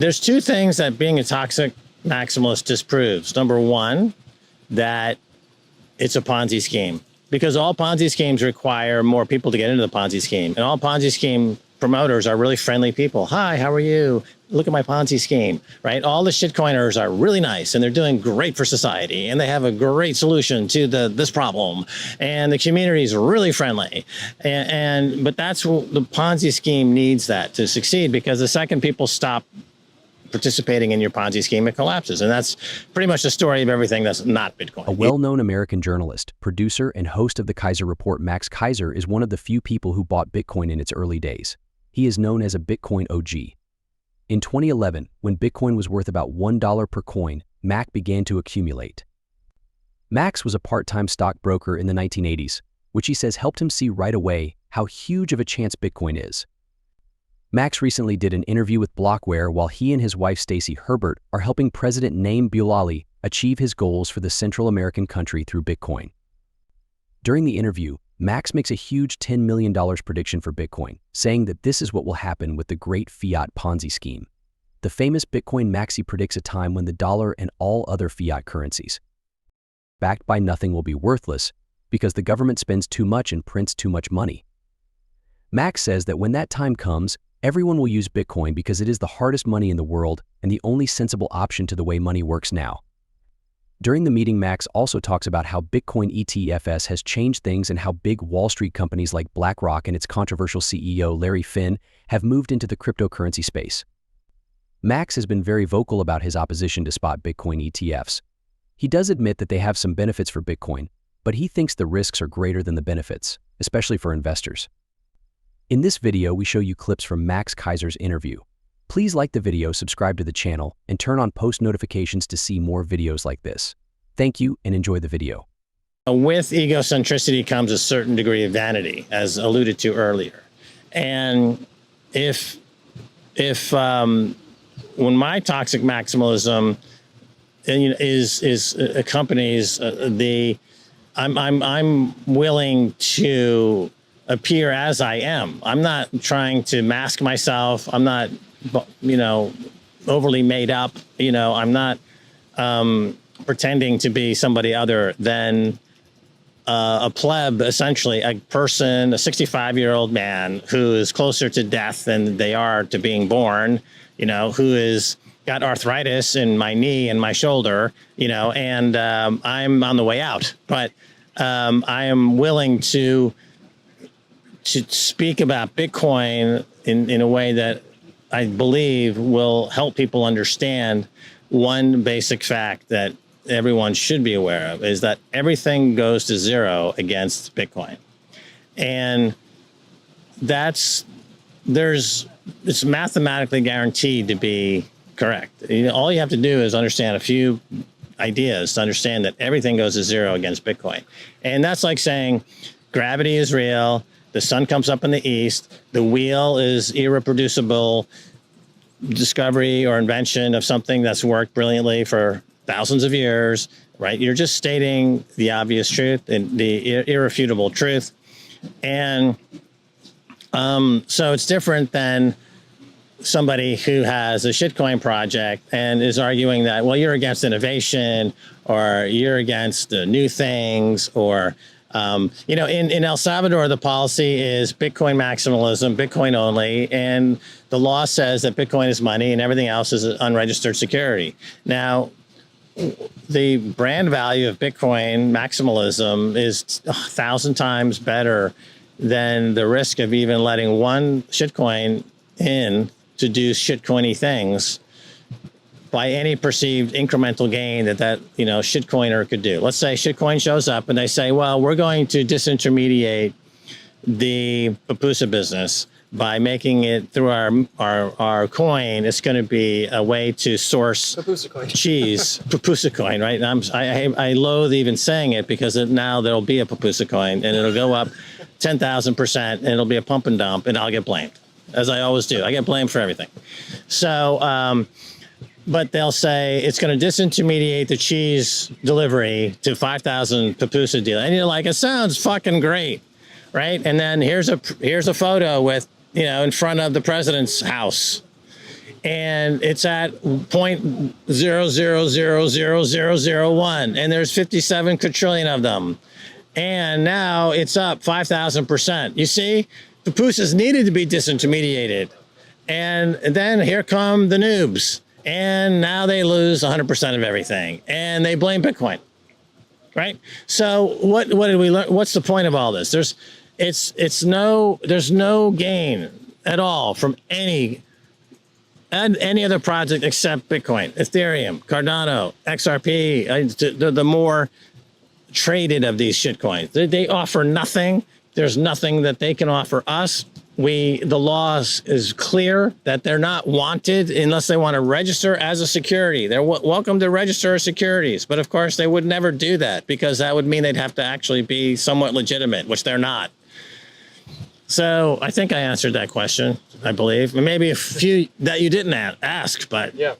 There's two things that being a toxic maximalist disproves. Number one, that it's a Ponzi scheme, because all Ponzi schemes require more people to get into the Ponzi scheme. And all Ponzi scheme promoters are really friendly people. Hi, how are you? Look at my Ponzi scheme, right? All the shitcoiners are really nice and they're doing great for society and they have a great solution to this problem. And the community is really friendly. But that's what the Ponzi scheme needs that to succeed, because the second people stop participating in your Ponzi scheme, it collapses. And that's pretty much the story of everything that's not Bitcoin. A well-known American journalist, producer, and host of the Keiser Report, Max Keiser, is one of the few people who bought Bitcoin in its early days. He is known as a Bitcoin OG. In 2011, when Bitcoin was worth about $1 per coin, Mac began to accumulate. Max was a part-time stockbroker in the 1980s, which he says helped him see right away how huge of a chance Bitcoin is. Max recently did an interview with Blockware while he and his wife Stacey Herbert are helping President Nayib Bukele achieve his goals for the Central American country through Bitcoin. During the interview, Max makes a huge $10 million prediction for Bitcoin, saying that this is what will happen with the great fiat Ponzi scheme. The famous Bitcoin Maxi predicts a time when the dollar and all other fiat currencies, backed by nothing, will be worthless because the government spends too much and prints too much money. Max says that when that time comes, everyone will use Bitcoin because it is the hardest money in the world and the only sensible option to the way money works now. During the meeting, Max also talks about how Bitcoin ETFs has changed things and how big Wall Street companies like BlackRock and its controversial CEO Larry Finn have moved into the cryptocurrency space. Max has been very vocal about his opposition to spot Bitcoin ETFs. He does admit that they have some benefits for Bitcoin, but he thinks the risks are greater than the benefits, especially for investors. In this video, we show you clips from Max Keiser's interview. Please like the video, subscribe to the channel, and turn on post notifications to see more videos like this. Thank you and enjoy the video. With egocentricity comes a certain degree of vanity, as alluded to earlier. And if when my toxic maximalism is accompanies I'm willing to appear as I am. I'm not trying to mask myself. I'm not, overly made up. I'm not pretending to be somebody other than a pleb, essentially, a person, a 65-year-old man who is closer to death than they are to being born, who is got arthritis in my knee and my shoulder, and I'm on the way out. But I am willing to speak about Bitcoin in a way that I believe will help people understand one basic fact that everyone should be aware of, is that everything goes to zero against Bitcoin. And it's mathematically guaranteed to be correct. All you have to do is understand a few ideas to understand that everything goes to zero against Bitcoin. And that's like saying gravity is real, the sun comes up in the east, the wheel is irreproducible discovery or invention of something that's worked brilliantly for thousands of years, right? You're just stating the obvious truth and the irrefutable truth. And so it's different than somebody who has a shitcoin project and is arguing that, well, you're against innovation or you're against new things, or in El Salvador, the policy is Bitcoin maximalism, Bitcoin only, and the law says that Bitcoin is money and everything else is unregistered security. Now, the brand value of Bitcoin maximalism is 1,000 times better than the risk of even letting one shitcoin in to do shitcoiny things by any perceived incremental gain that shitcoiner could do. Let's say shitcoin shows up and they say, well, we're going to disintermediate the pupusa business by making it through our coin. It's going to be a way to source cheese, pupusa coin, right? And I loathe even saying it because now there'll be a pupusa coin and it'll go up 10,000% and it'll be a pump and dump and I'll get blamed, as I always do. I get blamed for everything. So, but they'll say it's going to disintermediate the cheese delivery to 5,000 pupusa deal. And you're like, it sounds fucking great, right? And then here's a photo with, in front of the president's house. and it's at 0.0000001, and there's 57 quadrillion of them. And now it's up 5,000%. You see, the Pusas needed to be disintermediated. And then here come the noobs. And now they lose 100% of everything. And they blame Bitcoin, right? So what did we learn? What's the point of all this? There's no gain at all from any other project except Bitcoin, Ethereum, Cardano, XRP, the more traded of these shitcoins. They offer nothing. There's nothing that they can offer us. The laws is clear that they're not wanted unless they want to register as a security. They're welcome to register as securities, but of course they would never do that because that would mean they'd have to actually be somewhat legitimate, which they're not. So I think I answered that question, I believe. Maybe a few that you didn't ask, but yeah.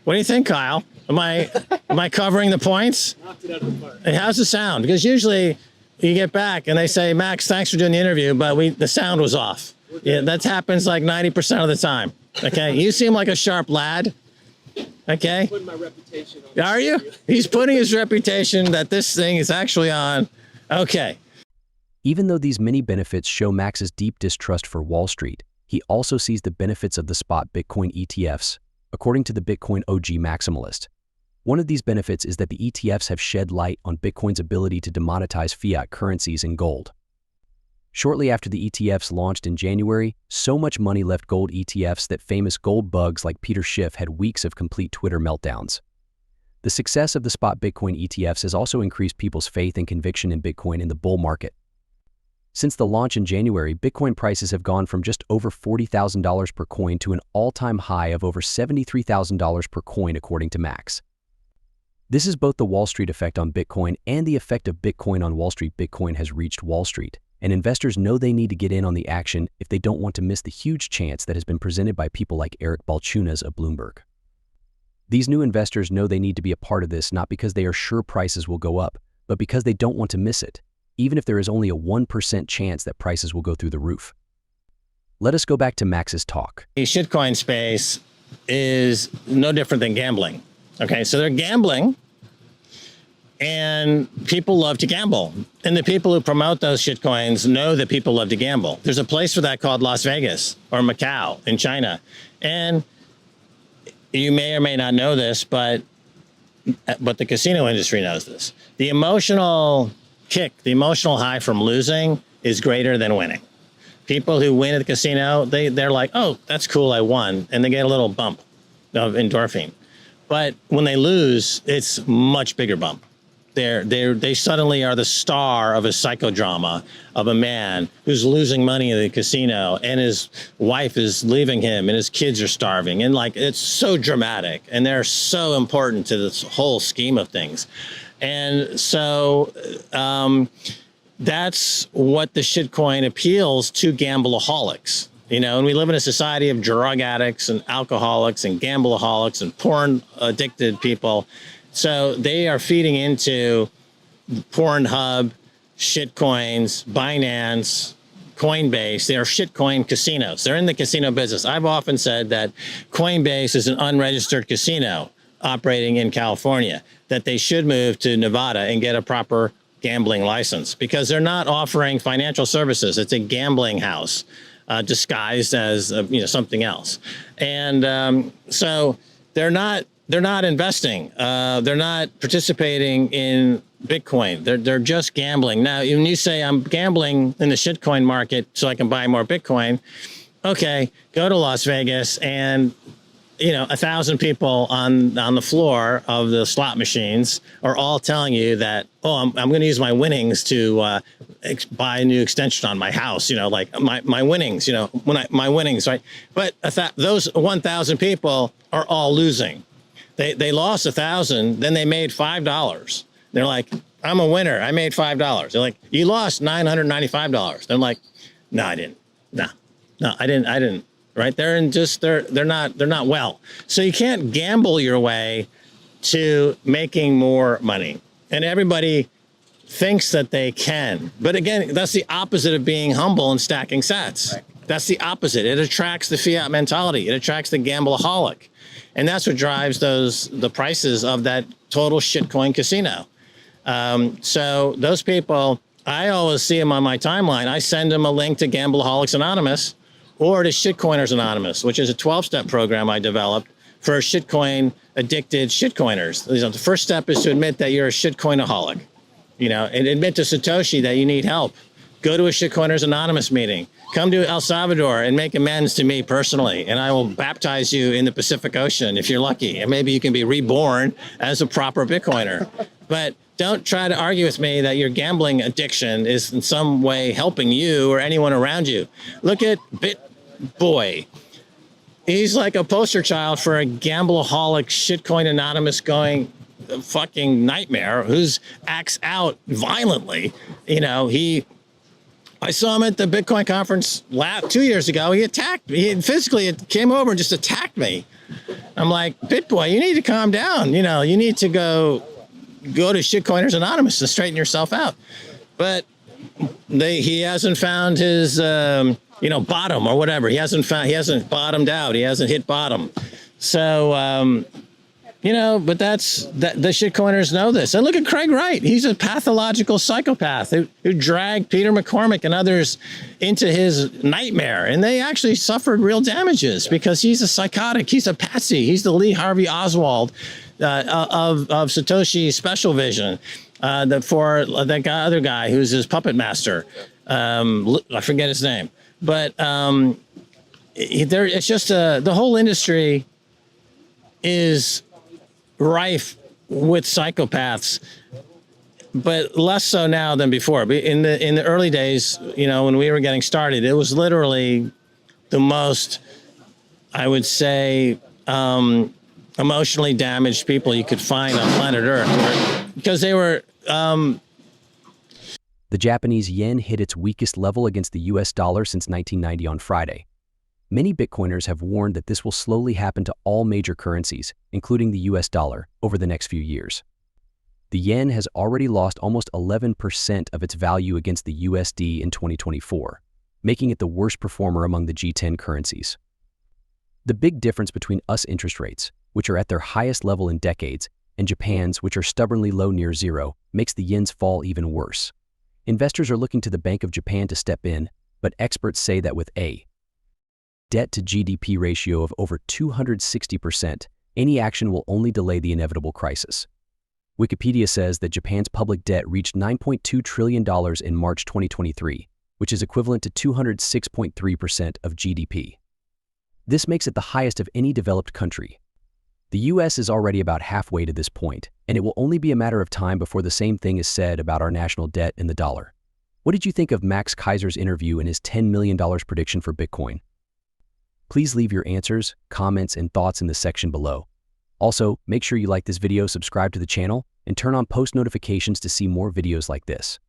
What do you think, Kyle? Am I covering the points? Knocked it out of the park. Hey, how's the sound? Because usually you get back and they say, Max, thanks for doing the interview, but the sound was off. Yeah, that happens like 90% of the time. Okay, you seem like a sharp lad. Okay. Putting my reputation on. Are you? He's putting his reputation that this thing is actually on. Okay. Even though these many benefits show Max's deep distrust for Wall Street, he also sees the benefits of the spot Bitcoin ETFs, according to the Bitcoin OG maximalist. One of these benefits is that the ETFs have shed light on Bitcoin's ability to demonetize fiat currencies and gold. Shortly after the ETFs launched in January, so much money left gold ETFs that famous gold bugs like Peter Schiff had weeks of complete Twitter meltdowns. The success of the spot Bitcoin ETFs has also increased people's faith and conviction in Bitcoin in the bull market. Since the launch in January, Bitcoin prices have gone from just over $40,000 per coin to an all-time high of over $73,000 per coin, according to Max. This is both the Wall Street effect on Bitcoin and the effect of Bitcoin on Wall Street. Bitcoin has reached Wall Street, and investors know they need to get in on the action if they don't want to miss the huge chance that has been presented by people like Eric Balchunas of Bloomberg. These new investors know they need to be a part of this not because they are sure prices will go up, but because they don't want to miss it, even if there is only a 1% chance that prices will go through the roof. Let us go back to Max's talk. The shitcoin space is no different than gambling. Okay, so they're gambling, and people love to gamble. And the people who promote those shitcoins know that people love to gamble. There's a place for that called Las Vegas or Macau in China. And you may or may not know this, but the casino industry knows this. The emotional kick, the emotional high from losing is greater than winning. People who win at the casino, they're like, oh, that's cool, I won. And they get a little bump of endorphin. But when they lose, it's much bigger bump. They suddenly are the star of a psychodrama of a man who's losing money in the casino, and his wife is leaving him, and his kids are starving, and like it's so dramatic, and they're so important to this whole scheme of things, and so that's what the shitcoin appeals to gambleaholics. You know, and we live in a society of drug addicts and alcoholics and gambleaholics and porn addicted people. So they are feeding into Pornhub, shitcoins, Binance, Coinbase. They are shitcoin casinos. They're in the casino business. I've often said that Coinbase is an unregistered casino operating in California, that they should move to Nevada and get a proper gambling license because they're not offering financial services. It's a gambling house. Disguised as something else, and so they're not investing. They're not participating in Bitcoin. They're just gambling. Now, when you say I'm gambling in the shitcoin market so I can buy more Bitcoin, okay, go to Las Vegas and 1,000 people on the floor of the slot machines are all telling you that, oh, I'm going to use my winnings to buy a new extension on my house. Like my winnings. My winnings, right? But those 1,000 people are all losing. They lost 1,000, then they made $5. They're like, I'm a winner. I made $5. They're like, you lost $995. They're like, no, I didn't. No, I didn't. Right? They're not well. So you can't gamble your way to making more money. And everybody thinks that they can. But again, that's the opposite of being humble and stacking sats. Right. That's the opposite. It attracts the fiat mentality. It attracts the gambleaholic. And that's what drives the prices of that total shitcoin casino. So those people, I always see them on my timeline. I send them a link to Gambleaholics Anonymous or to Shitcoiners Anonymous, which is a 12-step program I developed for shitcoin addicted shitcoiners. The first step is to admit that you're a shitcoinaholic, and admit to Satoshi that you need help. Go to a Shitcoiners Anonymous meeting. Come to El Salvador and make amends to me personally, and I will baptize you in the Pacific Ocean if you're lucky, and maybe you can be reborn as a proper Bitcoiner. But don't try to argue with me that your gambling addiction is in some way helping you or anyone around you. Look at BitBoy. He's like a poster child for a gambleaholic shitcoin anonymous going fucking nightmare who's acts out violently. I saw him at the Bitcoin conference 2 years ago. He attacked me. He physically came over and just attacked me. I'm like, BitBoy, you need to calm down. You need to go to Shitcoiners Anonymous and straighten yourself out. But he hasn't found his bottom or whatever. He hasn't bottomed out. He hasn't hit bottom. So but the shitcoiners know this. And look at Craig Wright. He's a pathological psychopath who dragged Peter McCormick and others into his nightmare. And they actually suffered real damages because he's a psychotic. He's a patsy. He's the Lee Harvey Oswald of Satoshi's special vision. For that other guy who's his puppet master. I forget his name. But it's just the whole industry is rife with psychopaths, but less so now than before. In the early days, when we were getting started, it was literally the most, I would say, emotionally damaged people you could find on planet Earth, because they were. The Japanese yen hit its weakest level against the US dollar since 1990 on Friday. Many Bitcoiners have warned that this will slowly happen to all major currencies, including the US dollar, over the next few years. The yen has already lost almost 11% of its value against the USD in 2024, making it the worst performer among the G10 currencies. The big difference between US interest rates, which are at their highest level in decades, and Japan's, which are stubbornly low near zero, makes the yen's fall even worse. Investors are looking to the Bank of Japan to step in, but experts say that with a debt to GDP ratio of over 260%, any action will only delay the inevitable crisis. Wikipedia says that Japan's public debt reached $9.2 trillion in March 2023, which is equivalent to 206.3% of GDP. This makes it the highest of any developed country. The US is already about halfway to this point, and it will only be a matter of time before the same thing is said about our national debt and the dollar. What did you think of Max Keiser's interview and his $10 million prediction for Bitcoin? Please leave your answers, comments, and thoughts in the section below. Also, make sure you like this video, subscribe to the channel, and turn on post notifications to see more videos like this.